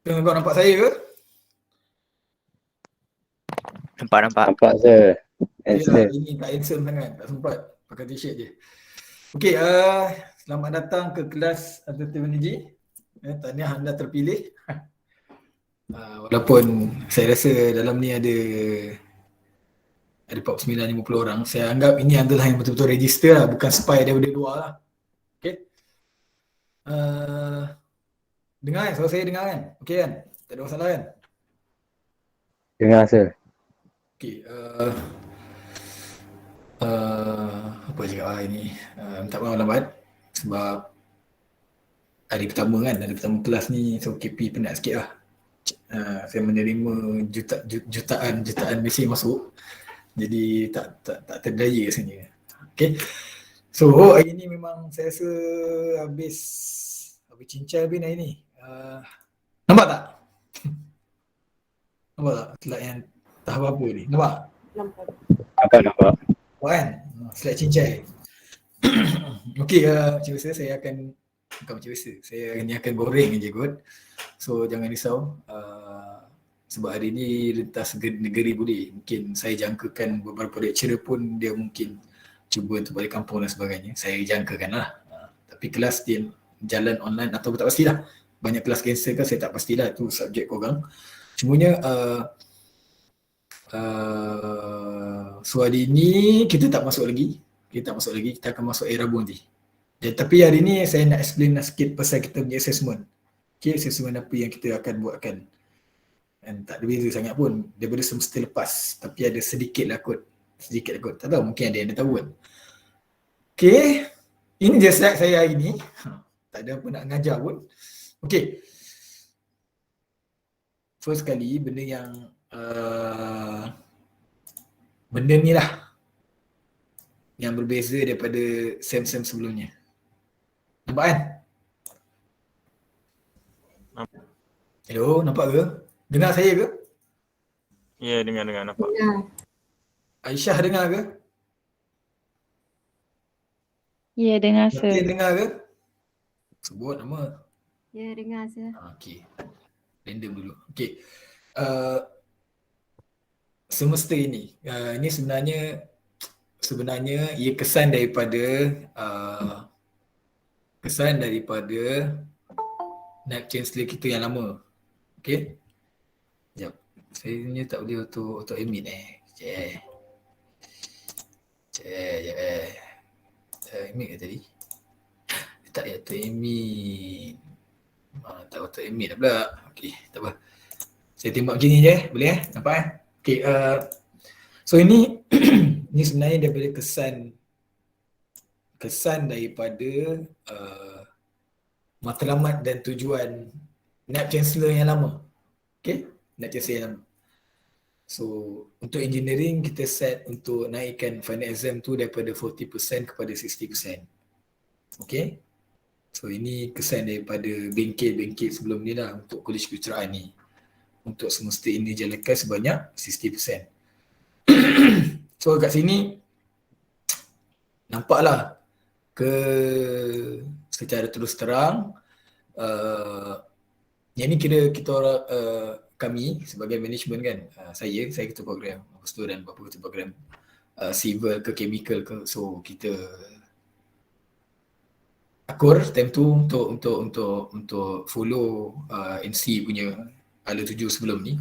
Kau nampak saya ke? Nampak sir. Ya, ini tak handsome sangat, tak sempat pakai t-shirt je. Okey, selamat datang ke kelas Alternative Energy. Tahniah anda terpilih. Walaupun saya rasa dalam ni ada 49-50 orang, saya anggap ini adalah yang betul-betul register lah, bukan spy daripada luar lah. Okey. Dengar kan? Suara saya dengar kan? Okey kan? Tak ada masalah kan? Dengar sir. Okey, apa cakap ini? Minta maaf lambat sebab hari pertama kan, hari pertama kelas ni, so KP penat sikit lah. Saya menerima jutaan mesej masuk, jadi tak terdaya rasanya. Okay, so hari ni memang saya rasa habis cincai habis hari ni. Nampak tak? Nampak tak slide yang tak apa-apa ni? Nampak? Nampak. Nampak kan? Slide cincai. Okay, macam biasa saya akan, bukan macam biasa, saya ni akan goreng je kot. So jangan risau, sebab hari ni rentas negeri boleh. Mungkin saya jangkakan beberapa lecturer pun dia mungkin cuba untuk balik kampung dan sebagainya. Saya jangkakan lah. Tapi kelas dia jalan online atau tak pastilah. Banyak kelas cancel kan, saya tak pastilah, itu subjek korang. Cumanya so hari ni kita tak masuk lagi. Kita akan masuk era Rabu nanti. Tapi hari ni saya nak explain sikit pasal kita punya assessment. Okay, assessment apa yang kita akan buatkan. Dan tak ada beza sangat pun daripada semester lepas. Tapi ada sedikit lah kot. Tak tahu, mungkin ada yang dah tahu kan. Okay, ini je slide saya hari ni. Tak ada apa nak ngajar pun. Okay, first kali benda yang benda ni lah yang berbeza daripada sem-sem sebelumnya. Nampak kan? Hello, nampak ke? Dengar saya ke? Ya, dengar nampak. Aisyah dengar ke? Ya, dengar sir. Yakin dengar ke? Sebut nama. Ya, dengar sir. Okey. Random dulu. Okey. Semester ini, ini sebenarnya ia kesan daripada Naib Chancellor kita yang lama. Okey. Sekejap. Saya ni tak boleh auto emit emit ke tadi? Tak ya, auto emit. Tak auto emit dah pula. Okey, tak apa. Saya tembak gini je, boleh nampak Okey, so ini ini sebenarnya daripada kesan daripada matlamat dan tujuan Naib Chancellor yang lama. Okey, Naib Chancellor yang lama. So, untuk engineering kita set untuk naikkan final exam tu daripada 40% kepada 60%. Okey. So, ini kesan daripada bengkel-bengkel sebelum ni lah untuk kolej kejuruteraan ni. Untuk semester ini jalankan sebanyak 60%. So, kat sini nampaklah secara terus terang yang ni kira kita orang kami sebagai management kan, saya ketua program, lepas tu dan beberapa ketua program civil ke chemical ke, so kita akur time tu untuk follow NC punya ala 7 sebelum ni.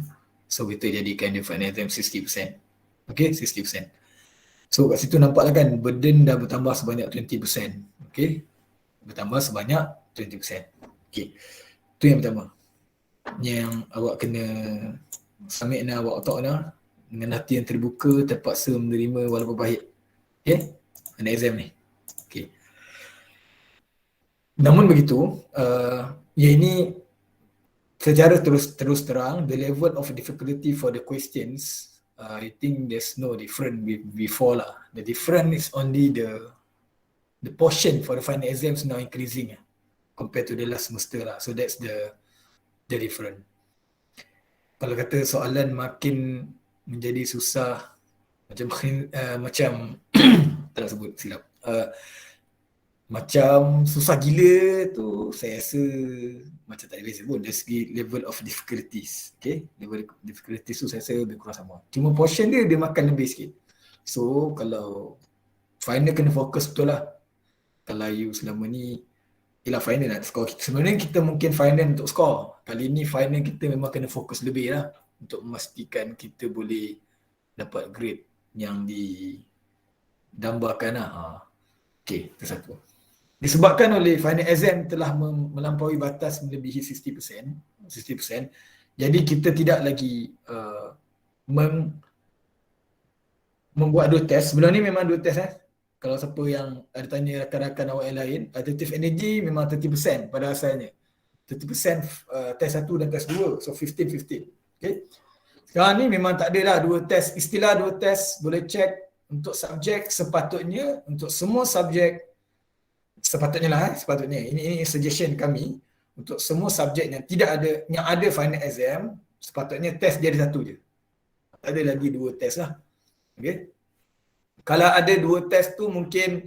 So kita jadikan dia final exam 60%. Okay, 60%. So kat situ nampaklah kan burden dah bertambah sebanyak 20%. Okay, bertambah sebanyak 20%. Okay, tu yang pertama. Yang awak kena submit awak otak dengan hati yang terbuka, terpaksa menerima walaupun pahit. Okay, final exam ni. Okay. Namun begitu, yang ini secara terus terang, the level of difficulty for the questions, I think there's no different before lah. The difference is only the portion for the final exams now increasing compared to the last semester lah. So that's the different. Kalau kata soalan makin menjadi susah, macam tak nak sebut silap. macam susah gila tu saya rasa macam tak ada beza pun dari segi level of difficulties. Okay, level difficulties tu saya rasa lebih kurang sama. Cuma portion dia makan lebih sikit. So kalau final kena fokus betul lah. Kalau you selama ni ialah final nak score kita. Sebenarnya kita mungkin final untuk score. Kali ni final kita memang kena fokus lebih lah untuk memastikan kita boleh dapat grade yang didambakan lah. Okay, itu satu. Disebabkan oleh final exam telah melampaui batas melebihi 60%, jadi kita tidak lagi membuat 2 test. Sebelum ni memang 2 test Kalau siapa yang ada tanya rakan-rakan awak yang lain, additive energy memang 30% pada asalnya. 30% test 1 dan test 2, so 15-15. Okay. Sekarang ni memang tak ada lah 2 test. Istilah 2 test boleh check untuk subjek sepatutnya, untuk semua subjek sepatutnya lah, sepatutnya. Ini suggestion kami untuk semua subjek yang tidak ada, yang ada final exam, sepatutnya test dia ada 1 je. Tak ada lagi 2 test lah. Okay. Kalau ada 2 test tu mungkin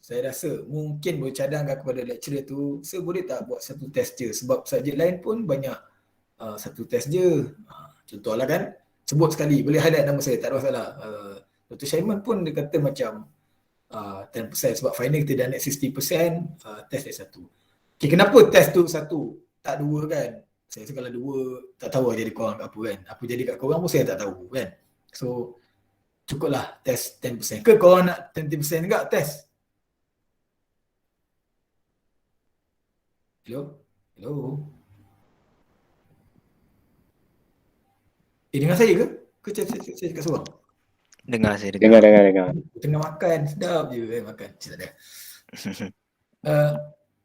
saya rasa mungkin boleh cadangkan kepada lecturer tu, saya boleh tak buat 1 test je, sebab subjek lain pun banyak 1 test je. Contohlah kan, sebut sekali, boleh highlight nama saya, tak ada masalah. Dr. Shaiman pun dia kata macam 10% sebab final kita dah naik 60%, test dia 1. Okay, kenapa test tu 1 tak 2 kan? Saya rasa kalau 2 tak tahu jadi korang apa kan. Apa jadi kat korang pun saya tak tahu kan. So cukuplah test 10%. Ke korang nak 20% juga test? Hello? Dengar saya ke? Ke saya kat seorang? Dengar saya, dengar. Tengah makan, sedap je makan. Tak ada.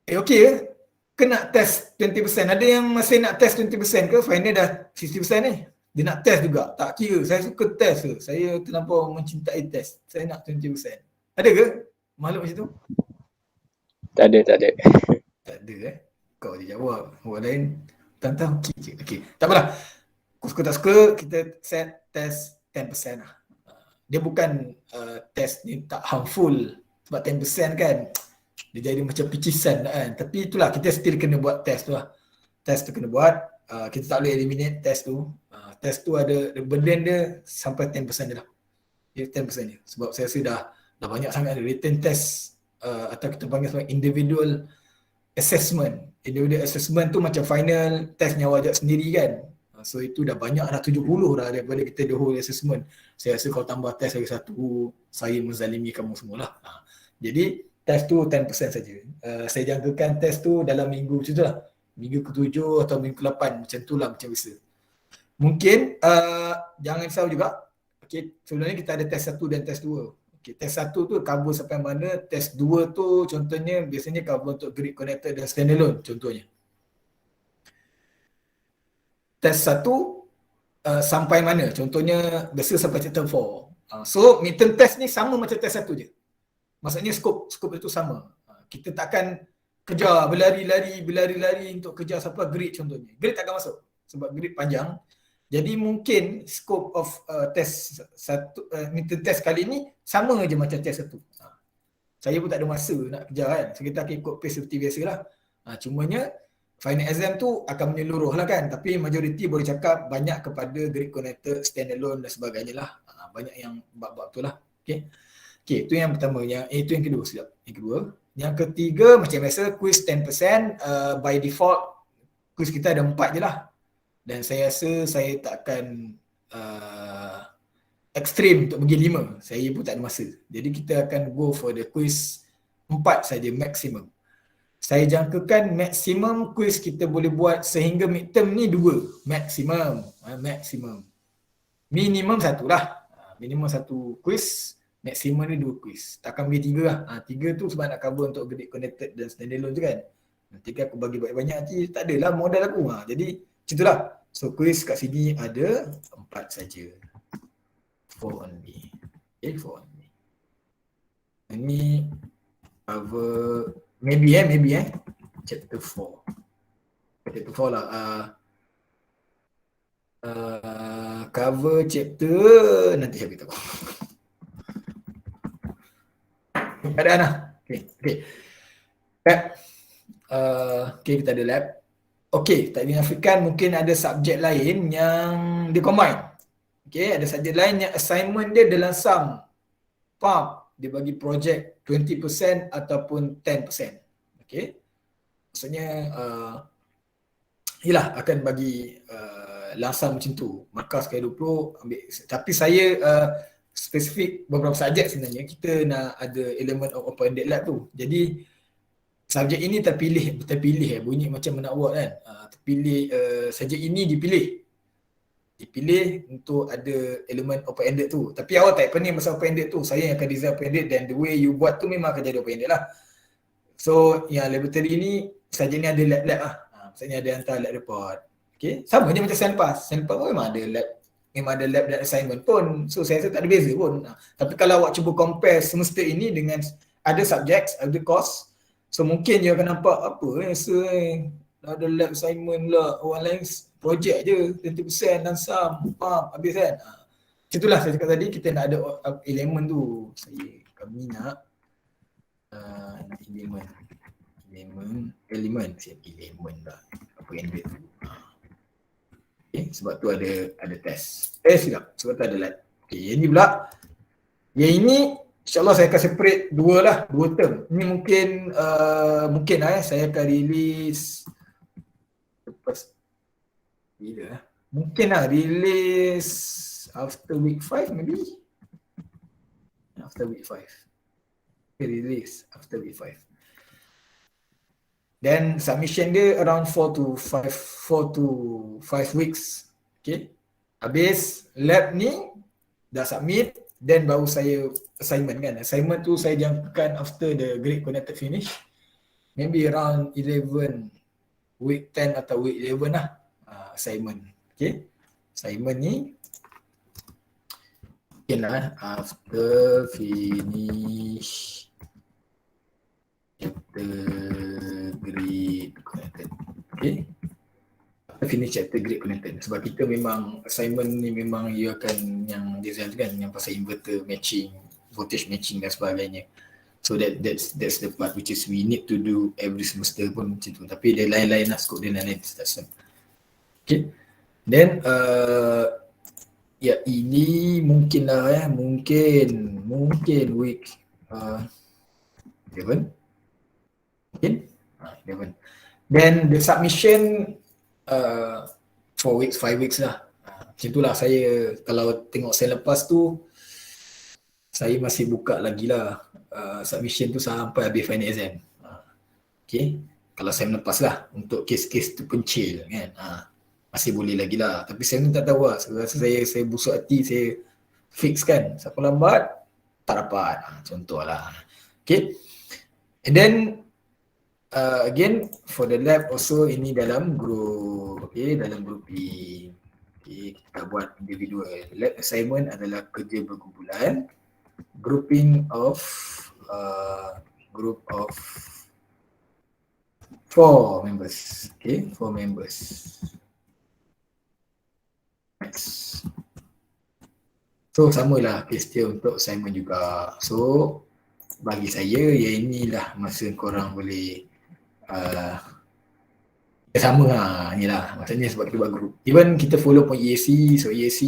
Okay ke? Kena test 20%. Ada yang masih nak test 20% ke? Final dah 60% ni. Dia nak test juga. Tak kira. Saya suka test ke. Saya terlampau mencintai test. Saya nak 20%. Ada ke makhluk macam tu? Tak ada. Tak ada Kau je jawab. Orang lain tantang okey. Tak apalah. Suka tak suka, kita set test 10% lah. Dia bukan test ni tak harmful. Sebab 10% kan dia jadi macam picisan kan. Tapi itulah, kita still kena buat test tu lah. Test tu kena buat. Kita tak boleh eliminate test tu. Test tu ada burden dia sampai 10% je lah. Dia 10% je. Sebab saya rasa dah banyak sangat written test atau kita panggil sebagai individual assessment. Individual assessment tu macam final test nyawa awak sendiri kan. So itu dah banyak dah, 70 dah daripada kita the whole assessment. Saya rasa kalau tambah test lagi 1, saya menzalimi kamu semualah. Jadi test tu 10% saja. Saya jangkakan test tu dalam minggu macam tu lah. Minggu ke-7 atau minggu ke-8 macam tu lah, macam biasa. Mungkin jangan risau juga. Okay, sebenarnya kita ada test 1 dan test 2. Okay, test 1 tu cover sampai mana, test 2 tu contohnya biasanya cover untuk grid connected dan standalone contohnya. Test 1 sampai mana, contohnya biasa sampai chapter 4. So midterm test ni sama macam test 1 je. Maksudnya skop itu sama. Kita takkan kejar berlari-lari untuk kejar sampai grade contohnya. Grade takkan masuk sebab grade panjang. Jadi mungkin scope of test 1 midterm test kali ni sama je macam test 1. Saya pun tak ada masa nak kejar kan. So kita akan ikut pace seperti biasalah. Cumanya final exam tu akan menyeluruh lah kan. Tapi majoriti boleh cakap banyak kepada grid connected, standalone dan sebagainya lah. Banyak yang bab-bab tu lah. Okay, itu yang pertama. Itu yang kedua, sedap. Yang kedua. Yang ketiga, macam biasa, quiz 10%. By default, quiz kita ada 4 je lah. Dan saya rasa saya tak akan ekstrim untuk pergi 5. Saya pun tak ada masa. Jadi kita akan go for the quiz 4 saja maksimum. Saya jangkakan maksimum quiz kita boleh buat sehingga midterm ni 2. Maksimum. Minimum 1 lah. Minimum 1 quiz. Maksimum ni 2 quiz. Takkan bagi 3 lah. 3 tu sebab nak cover untuk grid connected dan standalone tu kan. Nanti kan aku bagi banyak-banyak nanti tak adalah modal aku. Jadi macam itulah. So quiz kat sini ada 4 saja. 4 only. Okay, 4 only. Ini cover maybe chapter 4. Chapter 4 lah. Cover chapter nanti saya beritahu. keadaan lah. Okay. Lab. Okay, kita ada lab. Okay, tak dinafikan mungkin ada subjek lain yang dia combine. Okay, ada subjek lain yang assignment dia dalam sum. Faham? Dia bagi projek 20% ataupun 10%. Okay. Maksudnya, yelah akan bagi langsam macam tu. Markah sekali 20 ambil. Tapi saya spesifik beberapa subjek sebenarnya kita nak ada elemen of open-ended lab tu. Jadi subjek ini terpilih bunyi macam menakwa kan. Terpilih subjek ini dipilih untuk ada elemen open-ended tu. Tapi awak tak pening pasal open-ended tu. Saya yang akan design open-ended dan the way you buat tu memang akan jadi open-ended lah. So yang laboratory ni subjek ni ada lab lah. Maksudnya ada hantar lab report. Okay, sama je macam Senpas pun memang ada lab dan assignment pun. So saya rasa tak ada beza pun. Tapi kalau awak cuba compare semesta ini dengan ada subjek, ada course, so mungkin you akan nampak apa ada lab assignment lah, orang lain projek je 20% dan sum, habis kan. Itulah saya cakap tadi, kita nak ada elemen tu. Kami nak elemen dah. Apa yang dia tu. Okay, sebab tu ada test. Silap. Sebab tu ada lab. Okay, yang ni pula. Yang ini InsyaAllah saya akan separate dua term. Ini mungkin saya akan release lepas bila mungkin release after week 5 maybe. After week 5. Okay, release after week 5. Then submission dia around 4 to 5 weeks. Okay. Habis lab ni dah submit, then baru saya assignment kan. Assignment tu saya jangkakan after the grade connected finish. Maybe around 11 week 10 atau week 11 lah assignment. Okay. Assignment ni mungkin lah after finish chapter grade connected. Okay. Finish chapter grade connected. Sebab kita memang assignment ni memang you akan yang design kan, yang pasal inverter matching, voltage matching dan sebagainya. So that's the part which is we need to do every semester pun macam tu. Tapi dia lain-lain lah, scope dia lain-lain. Okay. Then ini mungkin lah mungkin week 11. Mungkin 11. Then the submission 4 weeks, 5 weeks lah. Macam tu lah saya, kalau tengok saya lepas tu, saya masih buka lagi lah submission tu sampai habis final exam. Okay. Kalau saya lepas lah untuk kes-kes tu pencil kan. Masih boleh lagi lah. Tapi saya pun tak tahu lah. Saya busuk hati, saya fix kan. Siapa lambat, tak dapat. Contoh lah. Okay. And then, again, for the lab also ini dalam group. Okay, dalam group B. Okay, kita buat individual. Lab assignment adalah kerja berkumpulan. Grouping of group of 4 members. Okay, 4 members. Next. So samalah case dia untuk assignment juga. So bagi saya inilah masa korang boleh sama lah, inilah maksudnya sebab kita buat group. Even kita follow pun EAC, so EAC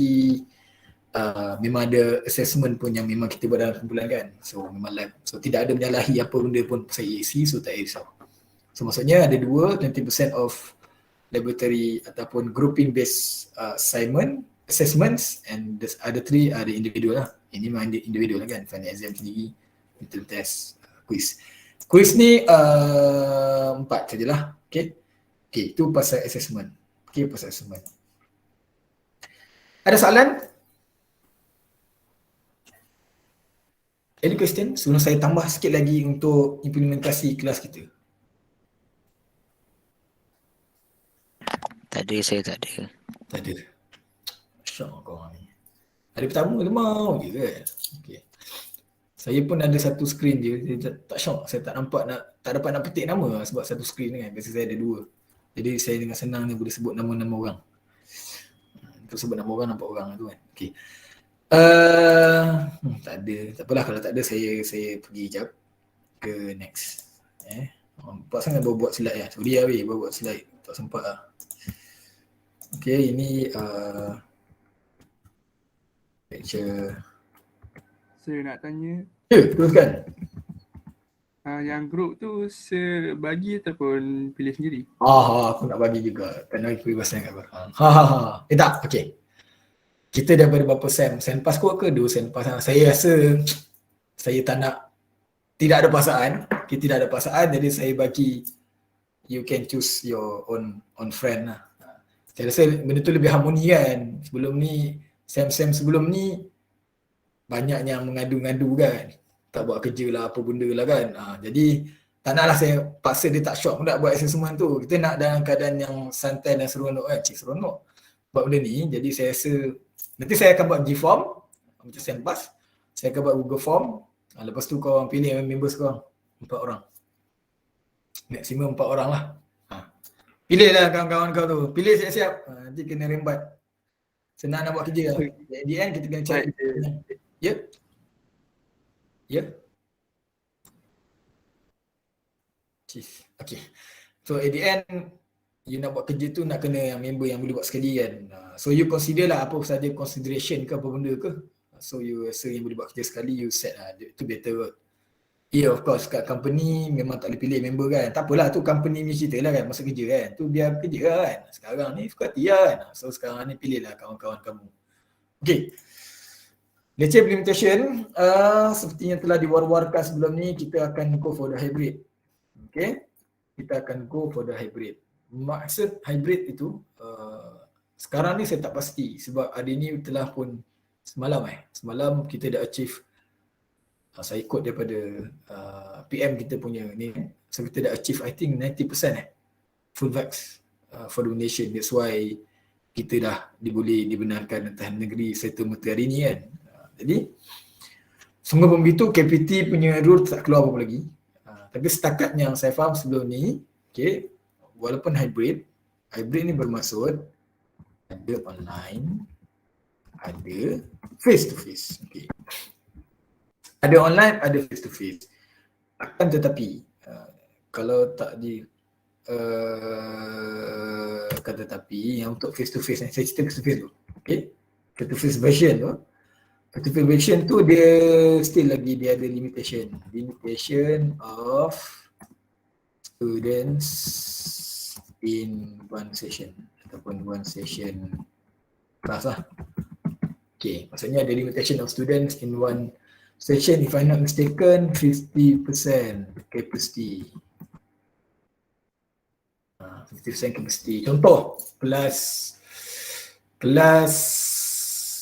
memang ada assessment pun yang memang kita buat dalam kumpulan kan. So memang lab, so tidak ada menyalahi apa benda pun pasal EAC, so tak risau. So maksudnya ada 20% of laboratory ataupun grouping based assessments, and the other 3 ada individual lah. Ini memang individual lah kan, final exam sendiri, midterm test, quiz. Quiz ni 4 sajalah. Okay, itu pasal assessment. Okay, pasal assessment. Ada soalan? Any question? Sebelum saya tambah sikit lagi untuk implementasi kelas kita. Saya tak ada. Tak ada. Syok korang ni. Hari pertama tu mau je kan. Okay. Saya pun ada satu skrin je. Saya tak syok. Saya tak dapat nak petik nama sebab satu skrin kan. Biasa saya ada 2. Jadi saya dengan senang ni boleh sebut nama-nama orang. Untuk sebut nama orang nampak orang tu kan. Okay. Tak ada. Tak apalah kalau tak ada saya pergi jap. ke next. Nampak sangat baru buat slide Sorry lah baru buat slide. Tak sempat lah. Okay, ini lecture. Saya nak tanya, Teruskan. yang group tu saya bagi ataupun pilih sendiri? Aku nak bagi juga. Kena kebebasan kat barang. Tak, okay. Kita daripada berapa sen? Sen pas kot ke 2 sen pas? Saya rasa saya tak nak, tidak ada paksaan. Kita tidak ada paksaan, jadi saya bagi you can choose your own friend lah. Saya rasa benda tu lebih harmoni kan. Sebelum ni, sem-sem sebelum ni banyak yang mengadu-ngadu kan. Tak buat kerja lah, apa benda lah kan. Jadi tak naklah saya paksa dia tak syok pun nak buat assessment tu. Kita nak dalam keadaan yang santai dan seronok kan. Seronok buat benda ni. Jadi saya rasa nanti saya akan buat G-form macam SEMPAS. Saya akan buat Google Form. Lepas tu korang pilih members korang 4 orang. Maksimum 4 orang lah. Pilih lah kawan-kawan kau tu. Pilih siap-siap. Nanti kena rembat. Senang nak buat kerja lah. At the end kita kena cari. Ya? Ya? Okay. So at the end, you nak buat kerja tu nak kena yang member yang boleh buat sekali kan. So you consider lah apa saja consideration ke apa benda ke. So you rasa yang boleh buat kerja sekali, you set lah. Itu better kot. Of course kat company memang tak boleh pilih member kan. Tak apalah tu company ni cerita lah kan. Masa kerja kan. Tu biar kerja lah kan. Sekarang ni suka hati lah kan. So sekarang ni pilih lah kawan-kawan kamu. Okay. Lecture implementation, seperti yang telah diwar-warkan sebelum ni, kita akan go for the hybrid. Okay. Kita akan go for the hybrid. Maksud hybrid itu, sekarang ni saya tak pasti sebab hari ni telah pun semalam kita dah achieve, saya ikut daripada PM kita punya ni, so kita dah achieve I think 90% full vax for the nation. That's why kita dah boleh dibenarkan atas negeri settlement hari ni kan. Jadi sungguh pun begitu, KPT punya rule tak keluar apa lagi. Tapi setakat yang saya faham sebelum ni, okay, walaupun hybrid ni bermaksud ada online, ada face to face. Okay. Ada online, ada face to face. Akan tetapi kalau tak di akan tetapi yang untuk face to face ni, saya cerita face to face dulu. Okay. Face to face version tu. Face to face version tu dia still lagi dia ada limitation of students in one session ataupun one session class lah. Okay, maksudnya ada limitation of students in one session, if I'm not mistaken, 50% capacity. 50% capacity. Contoh, kelas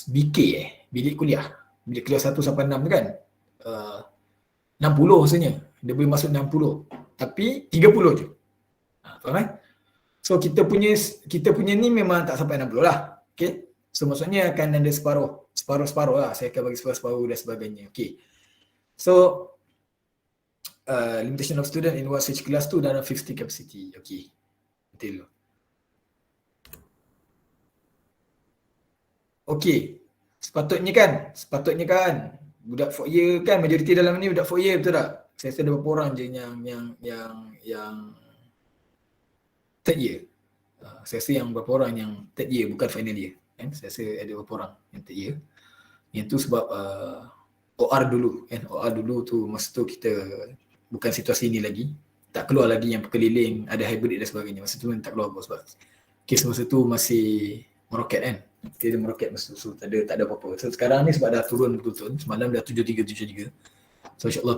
BK bilik kuliah 1 sampai 6 tu kan. 60 maksudnya. Dia boleh masuk 60. Tapi 30 je. Faham kan? So kita punya ni memang tak sampai 60 lah. Okay. So maksudnya akan ada separuh lah. Saya akan bagi separuh dan sebagainya. Okay. So limitation of student in one such class tu dalam 50 capacity. Okay. Betul. Okay. Sepatutnya kan budak 4 year kan, majoriti dalam ni budak 4 year, betul tak? Saya rasa ada beberapa orang je yang third year. Saya rasa yang beberapa orang yang third year bukan final year. Saya rasa ada beberapa orang yang third year. Yang tu sebab OR dulu kan. OR dulu tu masa tu kita bukan situasi ni lagi. Tak keluar lagi yang perkeliling, ada hybrid dan sebagainya. Masa tu tak keluar sebab kes masa tu masih meroket kan. Kita meroket masa tu, so tak ada apa-apa. So sekarang ni sebab dah turun betul-betul. Semalam dah 73. So insyaAllah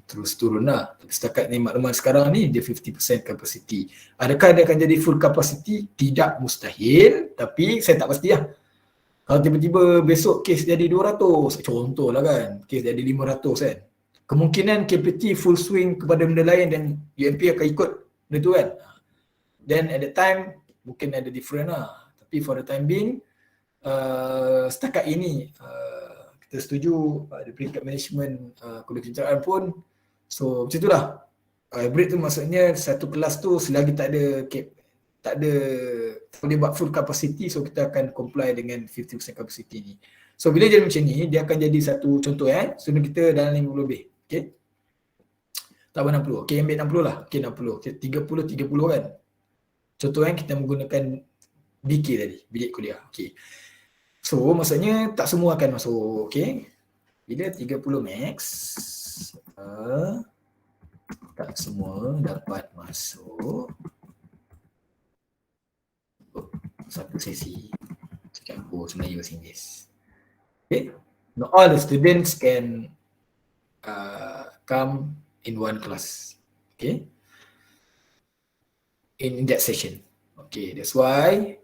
terus turun lah. Tapi setakat ni maklumat sekarang ni dia 50% capacity. Adakah dia akan jadi full capacity? Tidak mustahil. Tapi saya tak pasti lah. Kalau tiba-tiba besok kes jadi 200, contoh lah kan. Kes jadi 500 kan. Kemungkinan KPT full swing kepada benda lain dan UMP akan ikut benda tu kan. Then at the time mungkin ada different lah. Tapi for the time being, setakat ini kita setuju ada peringkat management kejuruteraan pun. So macam itulah. Hybrid tu maksudnya satu kelas tu selagi tak ada boleh buat full capacity, so kita akan comply dengan 50% capacity ni. So bila jadi macam ni, dia akan jadi satu contoh student kita dalam 50 lebih. Okay. Tak apa 60. Okay, ambil 60 lah. Okay, 60. Okay, 30 kan. Contoh kan kita menggunakan BK tadi, bilik kuliah. Okay. So, maksudnya tak semua akan masuk. Okay. Bila 30 max, tak semua dapat masuk satu sesi campur Melayu bahasa Inggeris. Okay. Not all the students can come in one class. Okay. In that session. Okay, that's why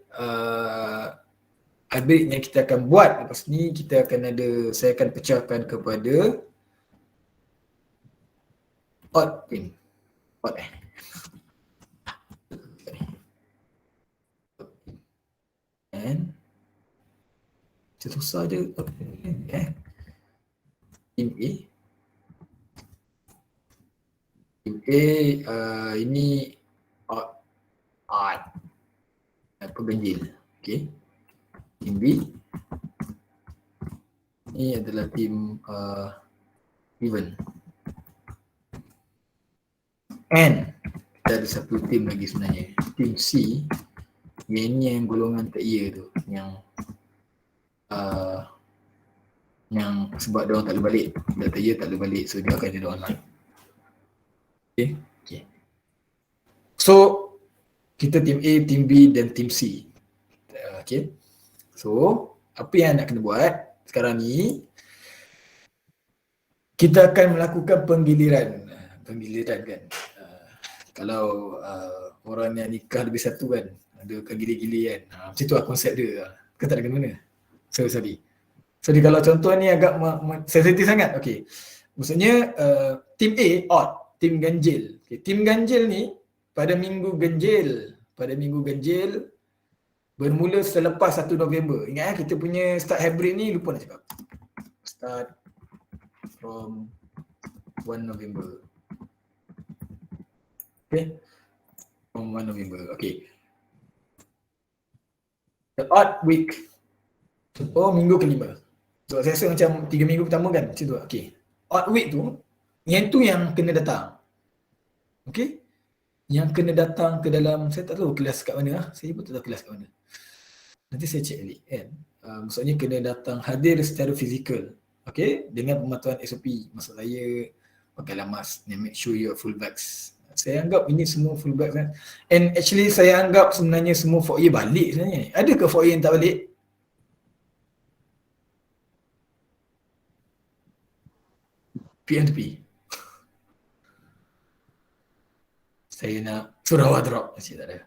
hybrid yang kita akan buat lepas ni, kita akan ada, saya akan pecahkan kepada odd pin. Odd and macam susah je. Team A. Team A ini odd atau ganjil. Okay. Team B ini adalah team even. And kita ada satu team lagi sebenarnya, team C. Yang golongan tak iya tu, yang sebab dia orang tak boleh balik, dia tak iya tak boleh balik, so dia akan jadi online. Okay. So kita team A, team B dan team C. Okay. So apa yang nak kena buat sekarang ni, kita akan melakukan penggiliran kan. Kalau orang yang nikah lebih satu kan, ada gili-gili kan. Macam tu lah konsep dia. Kau tak ada kena mana. Sorry. Kalau contoh ni agak sensitif sangat. Okay. Maksudnya team A odd, team ganjil. Okay. Team ganjil ni pada minggu ganjil bermula selepas 1 November. Ingat kita punya start hybrid ni lupa nak cakap. Start from 1 November. Okay. From 1 November. Okay. The odd week. Oh, minggu kelima. So, saya rasa macam 3 minggu pertama kan. Macam tu. Okay. Odd week tu, yang kena datang. Okay. Yang kena datang ke dalam, saya tak tahu kelas kat mana lah. Saya pun tak tahu kelas kat mana. Nanti saya cek balik kan. Maksudnya kena datang hadir secara fizikal. Okay. Dengan pematuhan SOP. Maksud saya, pakailah mask. Make sure you are full vax. Saya anggap ini semua full back kan. And actually saya anggap sebenarnya semua 4A balik sebenarnya. Ada ke 4A yang tak balik? PM to P. Saya nak Sarawak drop. Masih tak ada.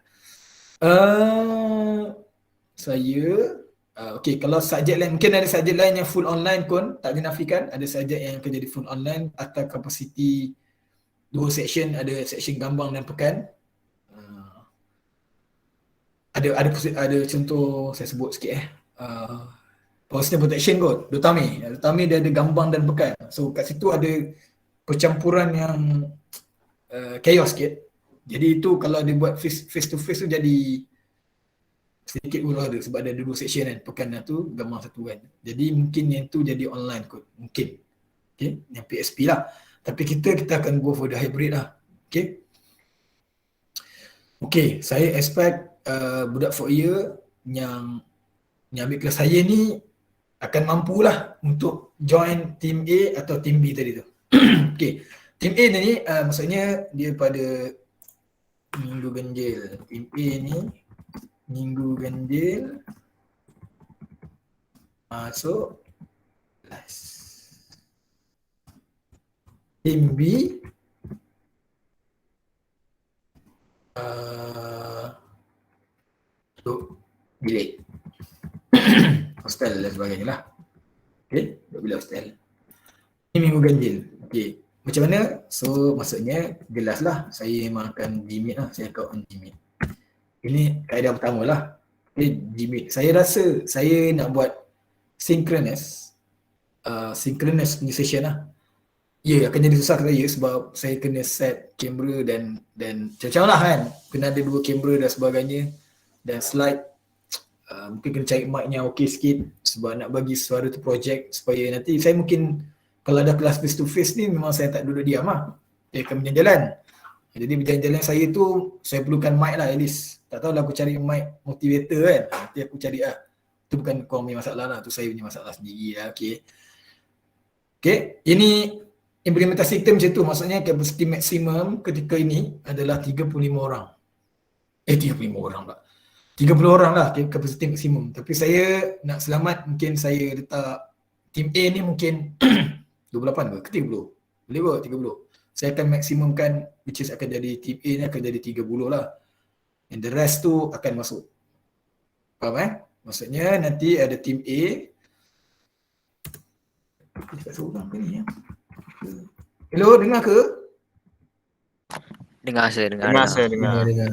Okay, kalau subjek lain, mungkin ada subjek lain yang full online pun, tak dinafikan. Ada subjek yang akan jadi full online atau kapasiti 2 section, ada section gambang dan pekan. Ada contoh saya sebut sikit personal protection kot, Dotami dia ada gambang dan pekan. So kat situ ada percampuran yang chaos sikit. Jadi itu kalau dia buat face to face tu jadi sedikit urah dia sebab ada 2 section kan, pekan tu gambang satu kan. Jadi mungkin yang tu jadi online kot, mungkin. Okay, yang PSP lah. Tapi kita akan go for the hybrid lah. Okay. Okay, saya expect budak 4 yang ambil kelas saya ni akan mampulah untuk join team A atau team B tadi tu. Okay, team A ni maksudnya dia pada minggu ganjil. Team A ni minggu ganjil masuk kelas. Team B duduk bilik hostel dan sebagainya lah. Okay, duduk bilik hostel. Ini minggu ganjil. Okay, macam mana? So maksudnya jelas lah saya memang akan Gmeet lah. Saya akan on Gmeet. Ini kaedah pertama lah. Okay, Gmeet. Saya rasa saya nak buat synchronous punya session lah. Ya, akan jadi susah ke saya sebab saya kena set kamera dan macam-macam lah kan. Kena ada 2 kamera dan sebagainya. Dan slide. Mungkin kena cari mic yang okey sikit sebab nak bagi suara tu projek supaya nanti saya mungkin kalau ada kelas face to face ni memang saya tak duduk diam lah. dia akan berjalan-jalan. Jadi berjalan-jalan saya tu, saya perlukan mic lah at least. Tak tahulah aku cari mic motivator kan. Nanti aku cari lah. Itu bukan korang punya masalah lah. Tu saya punya masalah sendiri lah. Okay. Okay. Ini implementasi kita macam tu. Maksudnya capacity maksimum ketika ini adalah 35 orang. 35 orang pula. 30 orang lah capacity maksimum. Tapi saya nak selamat, mungkin saya letak tim A ni mungkin 28 ke 30. Boleh ke 30? Saya akan maksimumkan, which is akan jadi tim A ni akan jadi 30 lah. And the rest tu akan masuk. Faham Maksudnya nanti ada tim A. Aku cakap seorang ke ni ya? Hello, dengar ke? Dengar saya, dengar. Dengar saya, dengar. Dengar.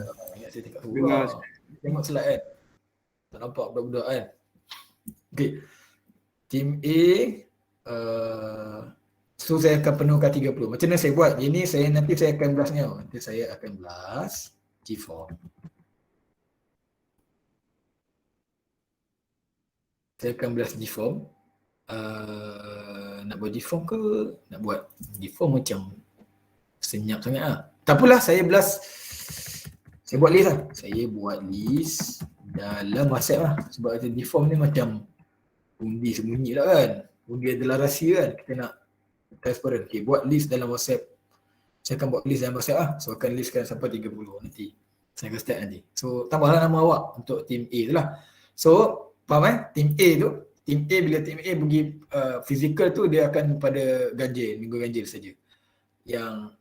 Saya cakap Dengar. seorang. Tengok slide kan? Tak nampak budak-budak kan? Okay. Tim A, so saya akan penuhkan 30. Macam mana saya buat? Ini nanti saya akan blastnya. Nanti saya akan blast G-form. Saya akan blast G-form. Nak buat G-form ke? Nak buat G-form macam senyap sangat lah. Tak apalah, saya blast. Saya buat list lah. Saya buat list dalam WhatsApp lah. Sebab G-form ni macam undi sembunyi lah kan. Undi adalah rahsia kan. Kita nak transparent. Okay, buat list dalam WhatsApp. Saya akan buat list dalam WhatsApp lah. So akan listkan sampai 30 nanti. Saya akan start nanti. So tambahlah nama awak untuk tim A tu lah. So faham tim A tu. Tim A, bila tim A pergi physical tu, dia akan pada ganjil, minggu ganjil saja. Yang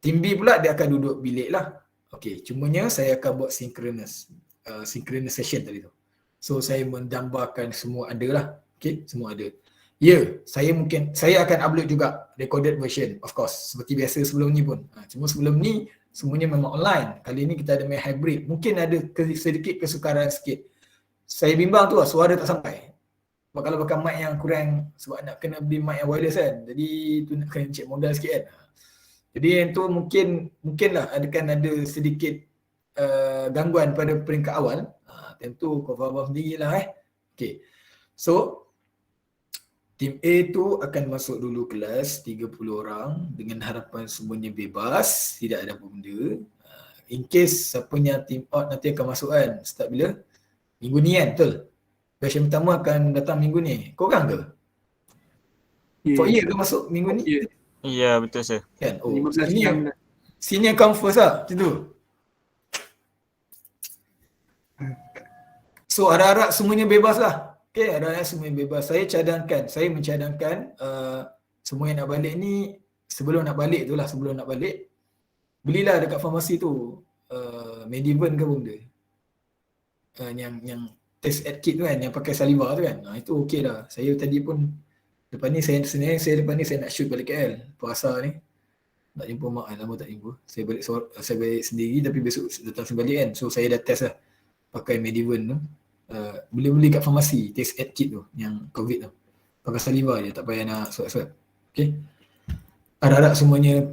tim B pula dia akan duduk bilik lah. Okay, cumanya saya akan buat synchronous session tadi tu. So saya mendambakan semua ada lah. Okay, semua ada. Ya, saya akan upload juga recorded version, of course. Seperti biasa sebelum ni pun. Cuma sebelum ni, semuanya memang online. Kali ni kita ada main hybrid. Mungkin ada sedikit kesukaran sikit. Saya bimbang tu lah, suara tak sampai. Sebab kalau pakai mic yang kurang, sebab nak kena beli mic yang wireless kan. Jadi tu nak kena cek modal sikit kan. Jadi yang tu mungkin lah ada sedikit gangguan pada peringkat awal. Tentu kau faham sendiri lah Okay. So, tim A tu akan masuk dulu kelas 30 orang dengan harapan semuanya bebas, tidak ada apa benda. In case siapanya team out nanti akan masuk kan. Start bila? Minggu ni kan, betul? Batch yang pertama akan datang minggu ni. Korang ke? For year ke masuk minggu ni? Ya. Ya, betul sir. Kan? Oh, 15 ini jam yang dah. senior come first lah, macam tu. So harap-harap semuanya bebas lah. Okay, harap-harap semuanya bebas. Saya mencadangkan semua yang nak balik ni, sebelum nak balik, belilah dekat farmasi tu Mediven ke benda. Yang test aid kit tu kan, yang pakai saliva tu kan. Itu okey dah. Saya tadi pun lepas ni saya nak shoot balik KL puasa ni. Tak jumpa mak, lama tak jumpa. Saya balik sendiri tapi besok datang balik kan. So saya dah test lah pakai Mediven tu. Beli kat farmasi test aid kit tu yang COVID tu. Pakai saliva je, tak payah nak swab. Okay. Harap-harap semuanya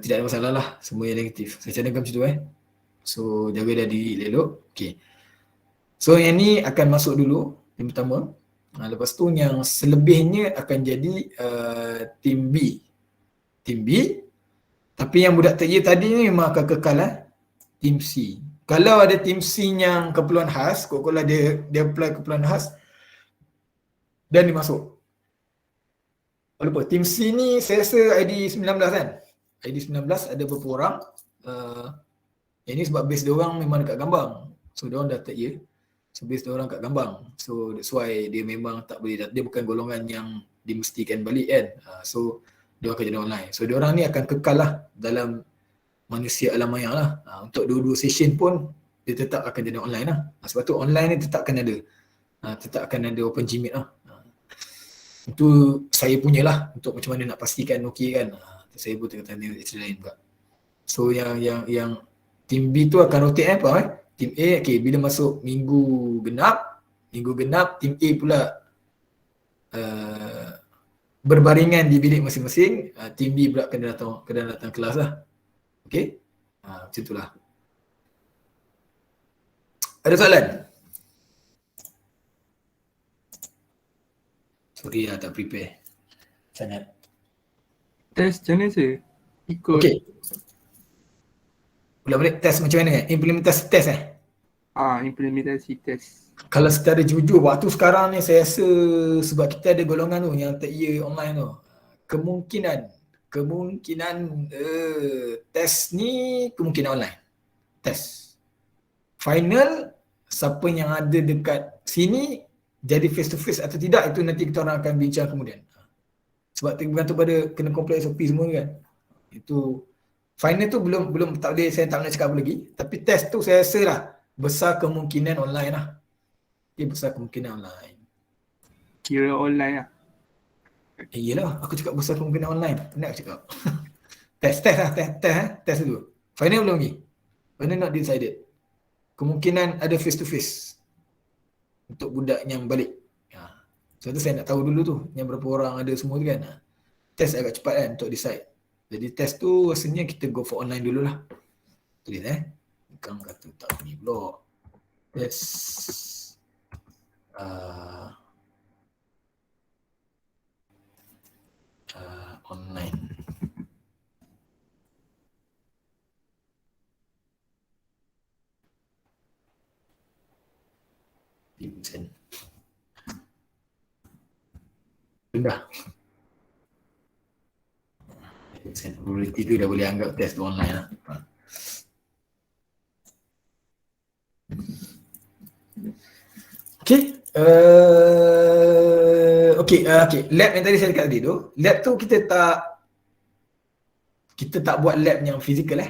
tidak ada masalah lah. Semuanya negatif. Saya cadangkan macam tu So jaga diri elok. Okay. So yang ni akan masuk dulu tim pertama. Lepas tu yang selebihnya akan jadi tim B. Tim B. Tapi yang budak third year tadi ni memang akan kekal tim C. Kalau ada tim C yang keperluan khas, kalau dia apply keperluan khas dan dia masuk. Lupa, tim C ni saya rasa ID 19 kan? ID 19 ada beberapa orang. Yang ni sebab base dia orang memang dekat Gambang. So dia orang dah third year. So base dia orang kat Gambang. So that's why dia memang tak boleh, dia bukan golongan yang dimestikan balik kan. So dia akan jadi online. So dia orang ni akan kekal lah dalam manusia alam maya lah. Untuk dua-dua session pun dia tetap akan jadi online lah. Sebab tu online ni tetap akan ada. Tetap akan ada open Gmeet lah. Itu saya punya lah untuk macam mana nak pastikan okey kan. Saya pun tengah tanya cerita lain juga. So yang tim B tu akan rotate Tim A, okay, bila masuk minggu genap, tim A pula berbaringan di bilik masing-masing, tim B pula kena datang kelas lah. Okay, macam itulah. Ada soalan? Sorry lah tak prepare sangat. Test macam mana sir? Ikut. Okey. Ulang balik test macam mana? Implementasi test Implementasi test. Kalau secara jujur, waktu sekarang ni saya rasa sebab kita ada golongan tu yang third year online tu, kemungkinan test ni kemungkinan online. Test. Final, siapa yang ada dekat sini jadi face to face atau tidak, itu nanti kita orang akan bincang kemudian. Sebab tergantung pada kena comply SOP semua kan. Itu final tu belum tak boleh, saya tak nak cakap apa lagi. Tapi test tu saya rasa lah besar kemungkinan online lah. Dia besar kemungkinan online. Kira online lah. Yelah, aku cakap besar kemungkinan online. Penat aku cakap. Test dulu. Final belum lagi. Final not decided. Kemungkinan ada face to face untuk budak yang balik. Sebab tu saya nak tahu dulu tu, yang berapa orang ada semua tu kan. Test agak cepat kan untuk decide. Jadi test tu rasanya kita go for online dululah. Tulis Bukan kata tak ni pula. Test online. Rendah. Probability tu dah boleh anggap test tu online lah. Okay. Okay. Lab yang tadi saya cakap tadi tu, lab tu kita tak buat lab yang fizikal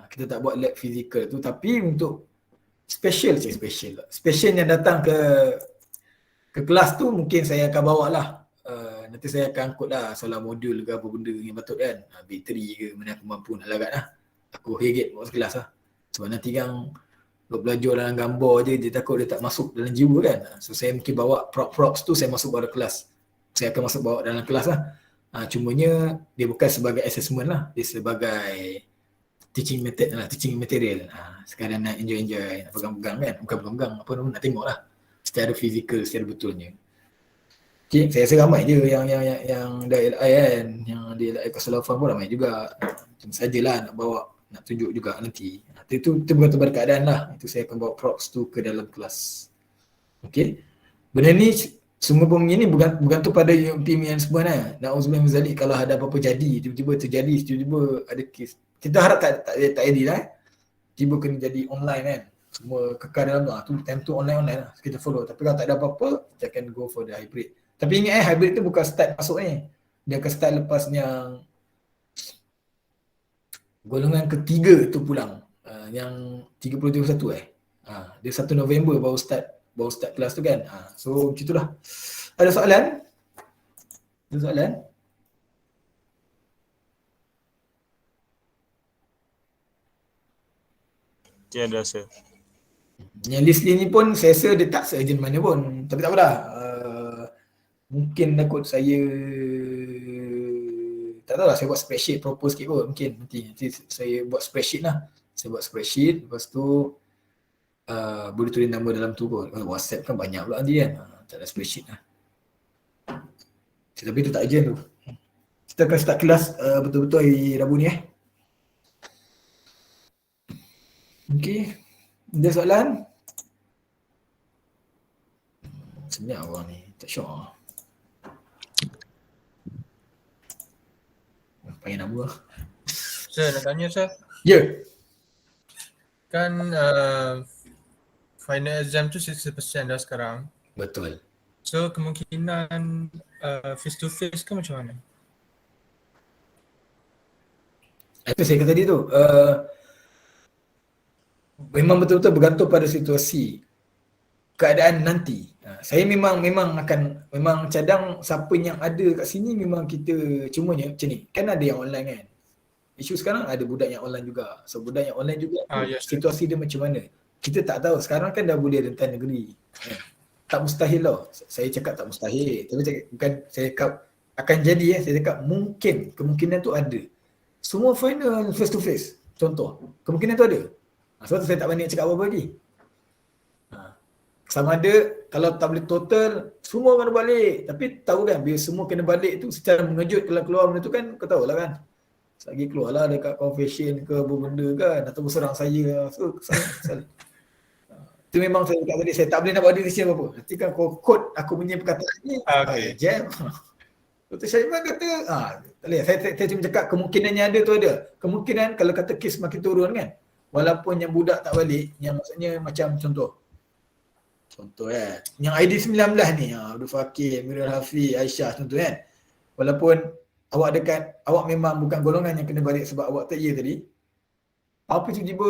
kita tak buat lab fizikal tu, tapi untuk special yang datang ke kelas tu mungkin saya akan bawa lah. Nanti saya akan angkut lah soalan modul ke apa benda yang patut kan, bateri ke mana aku mampu nak larat lah. Aku hegit bawa kelas lah. Sebab nanti kan belajar dalam gambar je, dia takut dia tak masuk dalam jiwa kan. So saya mungkin bawa props tu saya masuk pada kelas. Saya akan masuk bawa dalam kelas lah. Cumanya dia bukan sebagai assessment lah, dia sebagai teaching method lah, teaching material. Sekarang nak enjoy, nak pegang-pegang kan, bukan pegang-pegang, apa nak tengok lah secara fizikal, secara betulnya. Okay, saya rasa ramai je yang dah LI kan, yang dia LI pasal Afan pun ramai juga. Macam sajalah nak bawa, nak tunjuk juga nanti. Itu bergantung pada keadaan lah. Itu saya akan bawa props tu ke dalam kelas. Okay. Benda ni, semua benda ni bergantung pada tim yang semua lah. Na'udzubillah min zalik, kalau ada apa-apa jadi, tiba-tiba terjadi, tiba-tiba ada kes. Kita harap tak jadi lah. Tiba kena jadi online kan. Semua kekal dalam tu. Time tu online lah. Kita follow. Tapi kalau tak ada apa-apa, kita akan go for the hybrid. Tapi ingat hybrid tu bukan start masuk ni. Dia akan start lepas yang golongan ketiga tu pulang. Yang 30-31 dia 1 November baru start kelas tu kan. So macam itulah. Ada soalan? Tiada sir. Yang list ni pun saya rasa dia tak se-urgent mana pun. Tapi tak apalah. Mungkin takut saya tak tahu lah, saya buat spreadsheet propose sikit kot. Mungkin nanti saya buat spreadsheet lah. Saya buat spreadsheet, lepas tu boleh tulis nama dalam tu kot. WhatsApp kan banyak pula nanti kan. Tak ada spreadsheet lah. Tapi tu tak urgent tu. Kita akan start kelas betul-betul hari Rabu ni Okay. Ada soalan? Sebenarnya orang ni tak syok. Panggil nama lah. Sir, nak tanya sir. Ya. Kan final exam tu 60% dah sekarang. Betul. So kemungkinan face to face ke macam mana? Itu saya kata tadi tu. Memang betul-betul bergantung pada situasi keadaan nanti. Saya memang cadang siapa yang ada kat sini memang kita cumanya macam ni. Kan ada yang online kan. Isu sekarang ada budak yang online juga. So budak yang online juga Yes, situasi dia macam mana. Kita tak tahu. Sekarang kan dah boleh rentan negeri. Tak mustahil lah. Saya cakap tak mustahil. Tapi bukan saya cakap akan jadi saya cakap mungkin. Kemungkinan tu ada. Semua final face to face. Contoh. Kemungkinan tu ada. Sebab tu saya tak berani cakap apa-apa lagi. Sama ada kalau tak boleh total semua kena balik. Tapi tahu kan bila semua kena balik tu secara mengejut kalau keluar benda tu kan kau tahu lah kan. Lagi keluarlah dekat confession ke apa benda kan, atau serang saya. So, kesal. Itu memang saya cakap tadi, saya tak boleh nak buat decision apa-apa. Nanti kan kod aku punya perkataan ni, Okay. jam. Dr. Syaiman kata, tak boleh. Saya cuma cakap kemungkinannya ada tu ada. Kemungkinan kalau kata kes makin turun kan, walaupun yang budak tak balik, yang maksudnya macam contoh yang ID19 ni, Abdul Fakir, Mirul Hafiz, Aisyah contoh kan. Walaupun awak memang bukan golongan yang kena balik sebab awak tak ya tadi, apa tiba-tiba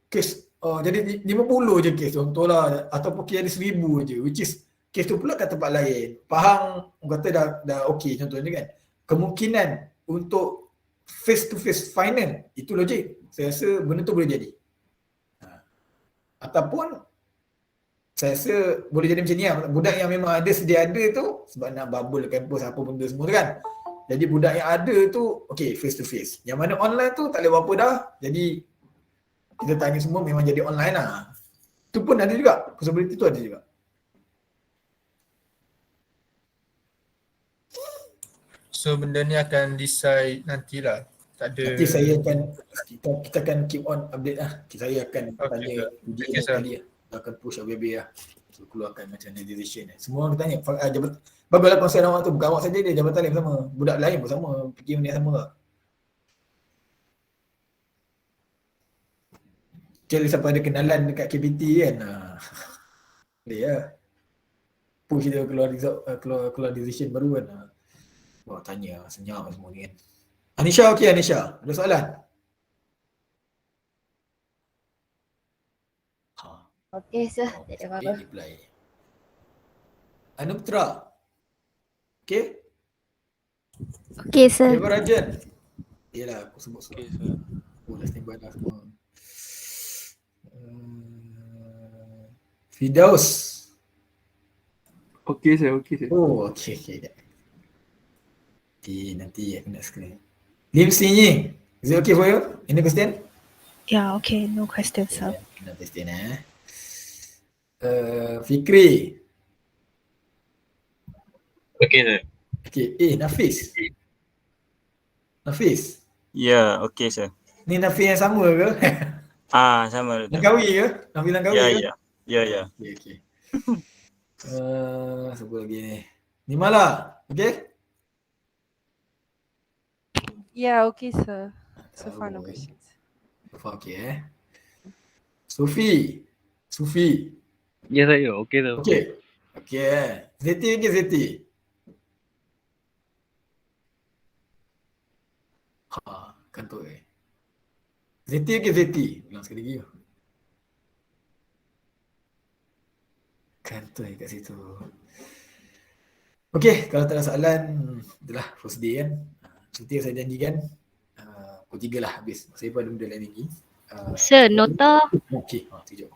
kes jadi 50 je kes contohlah, ataupun kes ada 1000 je, which is kes tu pula kat tempat lain. Pahang kata dah okey contohnya kan. Kemungkinan untuk face to face final itu logik. Saya rasa benda tu boleh jadi. Ataupun saya rasa boleh jadi macam ni lah. Budak yang memang ada sedia ada tu sebab nak bubble campus apa benda semua tu kan. Jadi budak yang ada tu okey face to face. Yang mana online tu tak boleh apa dah. Jadi kita tanya semua memang jadi online lah. Tu pun ada juga. Possibility tu ada juga. So benda ni akan decide nantilah. Tak ada. Nanti saya akan kita akan keep on update lah. Saya akan tanya ujian Okay, sir. tadi lah. Kita akan push ABB lah. So, keluarkan macam mana decision lah. Semua orang tanya. Baguslah konsep awak tu. Bukan awak saja dia, jabatan lain sama. Budak lain pun sama. Fikir benda yang sama lah. Kecuali siapa ada kenalan dekat KPT kan. Boleh lah. Push dia keluar result, keluar decision baru kan. Wah, tanya senyap semua ni kan. Anisha, okey Anisha. Ada soalan? Okey, sir. Tak ada apa-apa. Reply. Anuptra. Okey? Okey, sir. Dewa Rajan. Yelah, aku sebut Okay, semua. sir. Oh, dah standby dah semua. Fidaus. Okey sir. Oh, okey. Okay, nanti aku nak screen. Lim Si Ying. Is it okay for you? Any question? Yeah, okay, no question, sir. No question Fikri. Okay, sir. Okay, Nafis. Ya, okay, sir. Ni Nafis yang sama ke? Sama. Langkawi ke? Nafis Langkawi ke? Ya. Okay. Siapa lagi ni? Nimala, okay? Yeah, okay, sir. So far, Tahu, no questions. So far okay Sufi. Ya saya, okey tu. Okay. Zeti. Kantor Zeti. Ulang sekali lagi. Kantor kat situ. Okay, kalau tak ada soalan, itulah first day kan. Seperti yang saya janjikan, pukul 3 lah habis. Saya pun ada benda lain lagi. Sir, nota Okay, tujuh.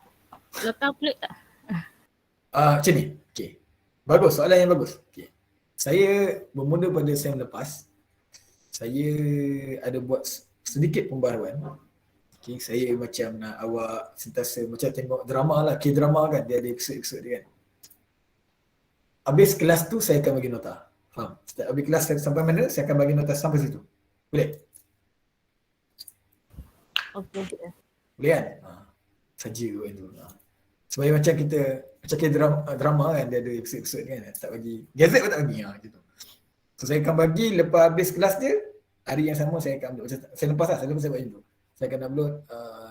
upload tak? Macam ni. Okay. Bagus, soalan yang bagus. Okay. Saya bermula pada sem lepas, saya ada buat sedikit pembaharuan. Okay, saya macam nak awak sentiasa macam tengok drama lah, K-drama kan, dia ada episod-episod dia kan. Habis kelas tu saya akan bagi nota. Faham? Setiap habis kelas sampai mana, saya akan bagi nota sampai situ. Boleh? Okey. Boleh kan? Saja kan tu. Sebab macam kita, macam drama kan, dia ada episod-episod kan, tak bagi, gazette pun tak bagi gitu. So saya akan bagi lepas habis kelas dia, hari yang sama saya akan upload, saya lepas saya buat macam tu. Saya akan upload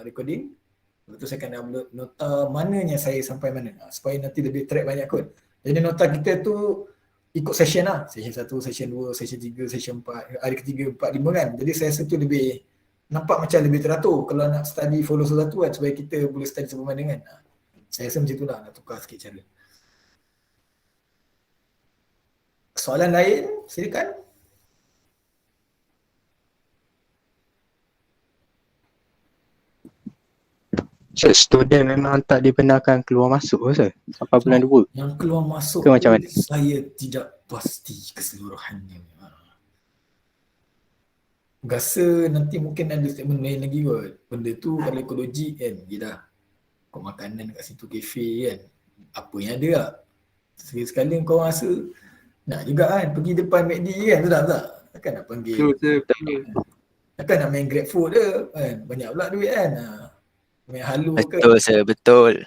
recording, lepas tu saya akan upload nota mananya saya sampai mana, supaya nanti lebih track banyak kot. Jadi nota kita tu ikut session lah, session 1, session 2, session 3, session 4, hari ketiga, 4, 5 kan. Jadi saya rasa tu lebih, nampak macam lebih teratur kalau nak study follow satu kan, supaya kita boleh study sampai mana kan. Saya rasa macam tu lah, nak tukar sikit cara. Soalan lain, silakan. Student memang tak dibenarkan keluar masuk ke, sampai bulan 2. Yang keluar masuk Ke macam mana? saya tidak pasti keseluruhannya. Rasa nanti mungkin ada statement lain lagi kot. Benda tu kalau ekologi kan, dia dah kau makanan kat situ kafe kan, apa yang ada lah. Sekali-sekali kau rasa nak juga kan pergi depan McD kan, tak? Takkan nak panggil. Betul. Takkan nak main GrabFood je kan. Banyak pula duit kan. Main halu ke. Betul sir, betul.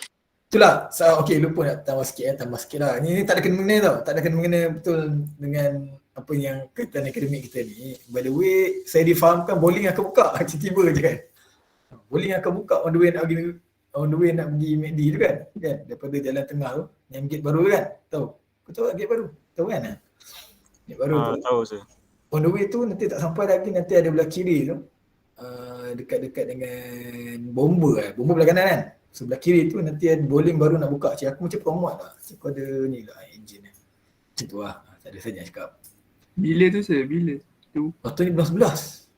Itulah. Okay, lupa nak tambah sikit lah. Ni tak ada kena-mengena tau. Tak ada kena-mengena betul dengan apa yang kaitan akademik kita ni. By the way, saya difahamkan bowling akan buka. Tiba-tiba je kan. Bowling akan buka on the way nak pergi McD tu kan. Daripada jalan tengah tu. Yang gate baru tu kan. Tahu? Kau tahu tak gate baru? Tahu kan? Gate baru tu. Tahu sir. On the way tu nanti tak sampai lagi, nanti ada belah kiri tu. Dekat-dekat dengan bomba belah kanan kan. Sebelah kiri tu nanti ada bowling baru nak buka. Cik aku macam promote lah. Cik aku ada ni lah engine ni. Macam tu lah. Tak ada saja cakap. Bila tu sir? Bila? Tu Waktu ni 11.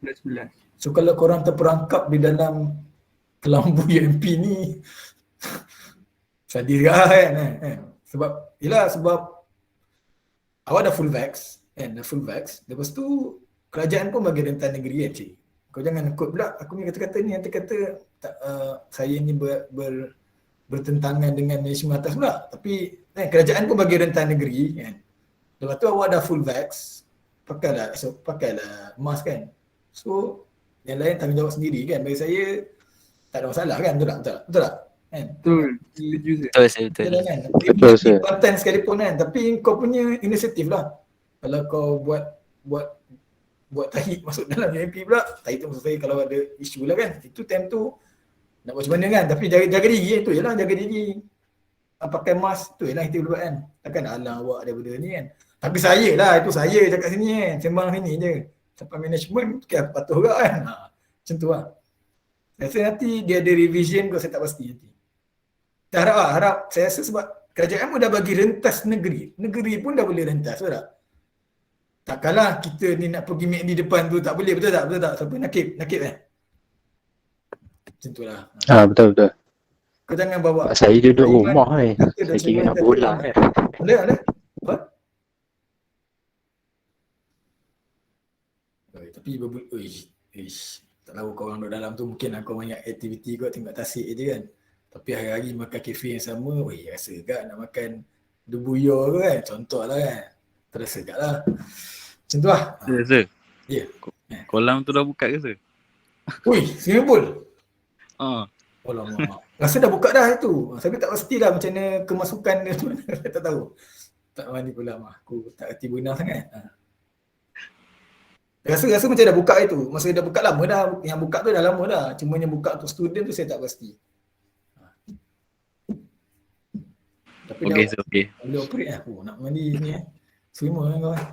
11. So kalau korang terperangkap di dalam kelambu UMP ni sedih kan. Sebab awak dah full vax kan, lepas tu kerajaan pun bagi rentan negeri kan cik. Kau jangan ikut pula aku punya kata-kata ni, nanti kata saya ni bertentangan dengan Malaysia atas pula. Tapi kerajaan pun bagi rentan negeri kan. Lepas tu awak dah full vax, pakailah mask kan. So yang lain tanggungjawab sendiri kan. Bagi saya tak ada masalah kan, betul tak? Kan? Betul. Setuju sir. Betul sir, betul. Kan? Betul, sir. Konten sekalipun kan, tapi kau punya inisiatif lah. Kalau kau buat tahi masuk dalam UMP pula, tahi tu maksud saya kalau ada isu lah kan. Itu time tu nak buat macam mana kan, tapi jaga diri tu jelah, jaga diri. Pakai mask tu jelah kita buat kan. Takkan nak halang awak daripada ni kan. Tapi saya lah, itu saya cakap sini kan, sembang sini je. Sampai management, okay, patuh juga kan. Macam tu lah. Saya rasa nanti dia ada revision kot, saya tak pasti nanti. Saya harap, saya rasa sebab kerajaan pun dah bagi rentas negeri. Negeri pun dah boleh rentas, betul tak? Takkanlah kita ni nak pergi McD depan tu tak boleh, betul tak? Sampai nakib kan? Macam tu lah. Betul. Kau jangan bawa. Saya duduk rumah ni. Saya kira nak bola kan. Boleh? Apa? Tapi tak tahu kau orang duduk dalam tu, mungkin kau banyak aktiviti kau tengok tasik je kan. Tapi hari-hari makan kafe yang sama, rasa agak nak makan debuya ke kan, contoh lah kan. Terasa agak lah. Macam tu lah. Sir. Ya. Kolam tu dah buka ke sir? Ui, swimming pool? Alamak. Rasa dah buka dah itu. Tapi tak pastilah macam mana kemasukan dia tu. Tak tahu. Tak mandi kolam lah. Aku tak erti benar sangat. Rasa macam dah buka itu. Masa dah buka lama dah. Yang buka tu dah lama dah. Cuma yang buka untuk student tu saya tak pasti. Tapi Okey sir, okey. boleh operate lah. Nak mandi ni swimmer kan kawan.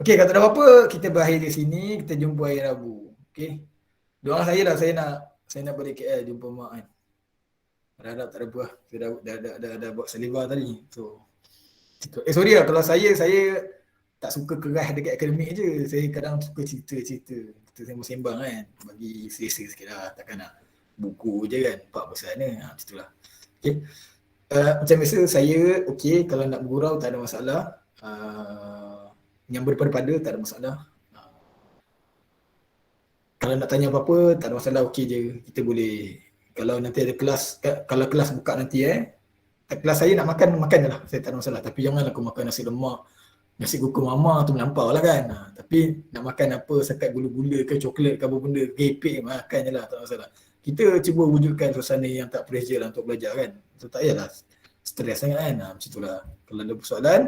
Okey, kalau tak ada apa-apa, kita berakhir di sini. Kita jumpa hari Rabu. Okey. Doa saya lah, saya nak balik KL jumpa mak kan. Harap tak ada apa lah. Saya dah buat saliva tadi. So sorry lah, kalau saya tak suka keras dekat akademik je. Saya kadang suka cerita. Kita sembang-sembang kan. Bagi selesa sikit lah. Takkan nak buku je kan. 4 besar ni. Macam tu lah. Okay. Macam biasa saya kalau nak bergurau tak ada masalah. Yang berpada-pada tak ada masalah. Kalau nak tanya apa-apa tak ada masalah, okey je. Kita boleh, kalau nanti ada kelas, kalau kelas buka nanti kelas saya nak makan je lah, saya tak ada masalah. Tapi janganlah aku makan nasi lemak, nasi kuku mama tu melampau lah kan. Tapi nak makan apa, sekat gula-gula ke coklat ke apa benda, kepek makan je lah, tak ada masalah. Kita cuba wujudkan suasana yang tak pressure lah untuk belajar kan. So tak payahlah stres sangat kan. Macam tu lah. Kalau ada persoalan,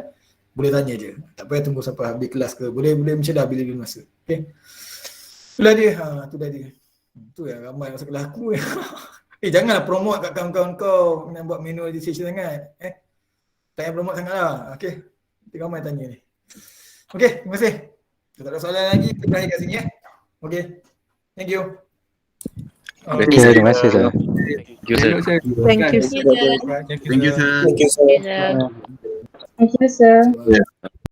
boleh tanya je. Tak payah tunggu sampai habis kelas ke. Boleh macam dah bila masa. Okay. Itulah dia. Itulah dia. Itu yang ramai masa kelas aku. Janganlah promote kat kawan-kawan kau nak buat manual registration sangat. Tak payah promote sangat lah. Okay. Nanti ramai tanya ni. Okay. Terima kasih. Kalau tak ada soalan lagi, kita berakhir kat sini. Okay. Thank you. Okay, terima kasih sir. Thank you sir. Thank you, sir. Thank you sir. Thank you, sir. Thank you, sir.